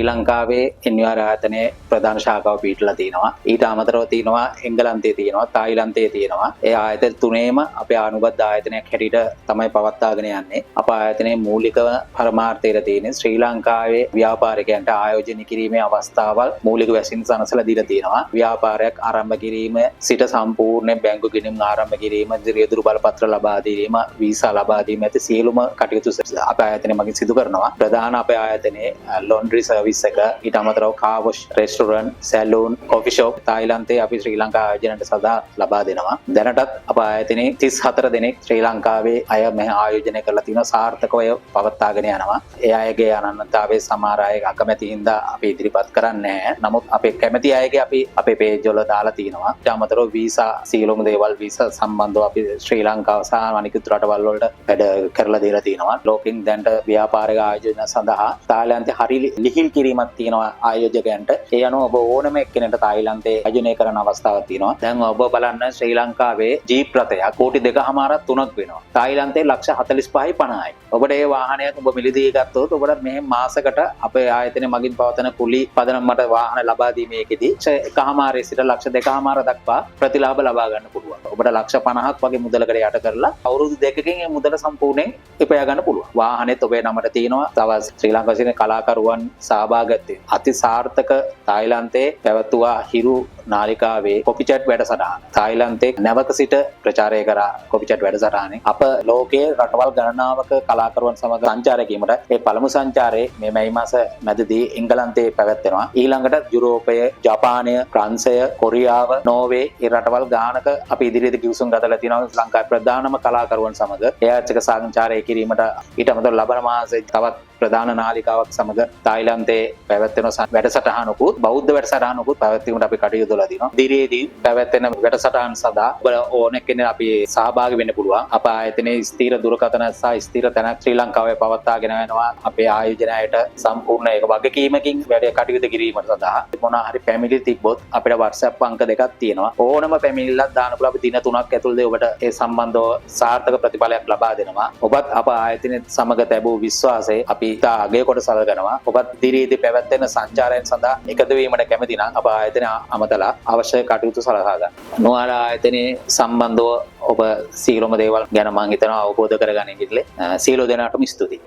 ලංකාවේ එන්නිවාර ආයතනයේ ප්‍රධාන ශාඛාව පිහිටලා තියෙනවා. ඊට අමතරව තියෙනවා එංගලන්තයේ තියෙනවා, තායිලන්තයේ තියෙනවා. ඒ ආයතන තුනේම අපේ අනුබද්ධ ආයතනයක් හැටියට තමයි පවත්වාගෙන යන්නේ. අප ආයතනයේ මූලිකව පරමාර්ථය තියෙන්නේ ශ්‍රී ලංකාවේ ව්‍යාපාරිකයන්ට ආයෝජනය කිරීමේ අවස්ථාවල් මූලික වැසින් සනසලා දීලා තියෙනවා. ව්‍යාපාරයක් ආරම්භ කිරීම සිට සම්පූර්ණ බැංකු ගිණුම් ආරම්භ කිරීම, රියදුරු බලපත්‍ර ලබා දීම, වීසා ලබා දීම ඇති සියලුම කටයුතු අපේ ආයතනය මගින් සිදු කරනවා. ප්‍රධාන අපේ ආයතනයේ ලොන්ඩ්‍රි සර්විස් එක, ඊට අමතරව car wash, restaurant, salon, coffee shop තායිලන්තයේ අපි ශ්‍රී ලංකා ආයෝජනයට සදා ලබා දෙනවා. දැනටත් අප ආයතනයේ 34 දෙනෙක් ශ්‍රී ලංකාවේ අය මෙහි ආයෝජනය කරලා තිනවා. සාර්ථකව පවත්වාගෙන යනවා. ඒ අයගේ අනන්‍යතාවයේ සමහර අය අකමැති හින්දා අපි ඉදිරිපත් කරන්නේ නැහැ. නමුත් අපේ කැමැති අයගේ අපි අපේ පේජ් වල දාලා තිනවා. ඊට අමතරව වීසා සියලුම දේවල් වීසා සම්බන්ධව අපි ශ්‍රී ලංකාව සහ අනිකුත් රටවල් වලට වැඩ කරලා දීලා තිනවා. ලෝකෙන් දැන්ට ව්‍යාපාරික ආයෝජන සඳහා තායිලන්තයේ හරි ලිහිල් කිරීමක් තියෙනවා ආයෝජකයන්ට. ඒ අනුව ඔබ ඕනම එක්කෙනෙකුට තායිලන්තයේ ආයෝජනය කරන අවස්ථාවක් තියෙනවා. දැන් ඔබ බලන්න ශ්‍රී ලංකාවේ ජීප් රථයක් කෝටි 2.5ක් 3ක් වෙනවා. තායිලන්තයේ ලක්ෂ 45යි 50යි. ඔබට ඒ වාහනයක් ඔබ මිලදී ගත්තොත් ඔබට මෙහෙම මාසකට අපේ ආයතනය මගින් පවතන කුලි පදනමට වාහන ලබා දීමේකදී එකමාරේ සිට ලක්ෂ 2.5 දක්වා ප්‍රතිලාභ ලබා ගන්න පුළුවන්. ඔබට ලක්ෂ 50ක් වගේ මුදලකට යට කරලා අවුරුදු 2කින් මේ මුදල සම්පූර්ණයෙන් ඉපයා ගන්න පුළුවන්. වාහනේත් ඔබේ නමට තියෙනවා. තව ශ්‍රී ලංකාවේ කලාකරුවන් සහභාගීත්වයෙන් අති සාර්ථක තායිලන්තයේ පැවතුවා හිරු නාලිකාවේ කොපි චැට් වැඩසටහන. තායිලන්තයේ නැවක සිට ප්‍රචාරය කරා කොපි චැට් වැඩසටහනේ අප ලෝකයේ රටවල් ගණනාවක කලාකරුවන් සමග සංචාරය කීමට ඒ පළමු සංචාරයේ මේ මැයි මාස මැදදී එංගලන්තයේ පැවැත්වෙනවා. ඊළඟට යුරෝපය, ජපානය, ප්‍රංශය, කොරියාව, නෝර්වේ ඒ රටවල් ගානක අපි ඉදිරියට කිවිසුම් ගතලා තියෙනවා. ලංකාවේ ප්‍රධානම කලාකරුවන් සමග එයාචක සංචාරය කිරීමට ඊට අමතරව ලබන මාසයේ තවත් ප්‍රධාන නාලිකාවක් සමග තායිලන්තයේ පැවැත්වෙන වැඩසටහනකුත් බෞද්ධ වැඩසටහනකුත් පැවැත්වීමට අපි කටයුතු කරලා තිනවා. ඉදිරියේදී පැවැත්වෙන වැඩසටහන් සඳහා ඔබ ඕන කෙනෙක් අපි සහභාගී වෙන්න පුළුවන්. අප ආයතනයේ ස්ථීර දුරකථන සහ ස්ථීර තැනක් ශ්‍රී ලංකාවේ පවත්වාගෙන යනවා. අපේ ආයෝජනයට සම්පූර්ණ ඒක වගකීමකින් වැඩ කටයුතු කිරීමට සඳහා මොනවා හරි පැමිණිලි තිබ්බොත් අපිට WhatsApp අංක දෙකක් තියෙනවා. ඕනම පැමිණිල්ලක් දාන්න පුළුවන්. අපි දින 3ක් ඇතුළතදී ඔබට ඒ සම්බන්ධව සාර්ථක ප්‍රතිඵලයක් ලබා දෙනවා. ඔබත් අප ආයතනයේ සමග ලැබූ විශ්වාසය අපි අගය කොට සලකනවා. ඔබත් ඉදිරියේදී පැවැත්වෙන සංචාරයන් සඳහා එකතු වීමට කැමති නම් අප ආයතනය අමතලා අවශ්‍ය කටයුතු සලසා ගන්න. නොආර ආයතනයේ සම්බන්ධව ඔබ සියලුම දේවල් ගැන මම හිතනවා අවබෝධ කරගන්න ඉන්නේ. සියලු දෙනාටම ස්තුතියි.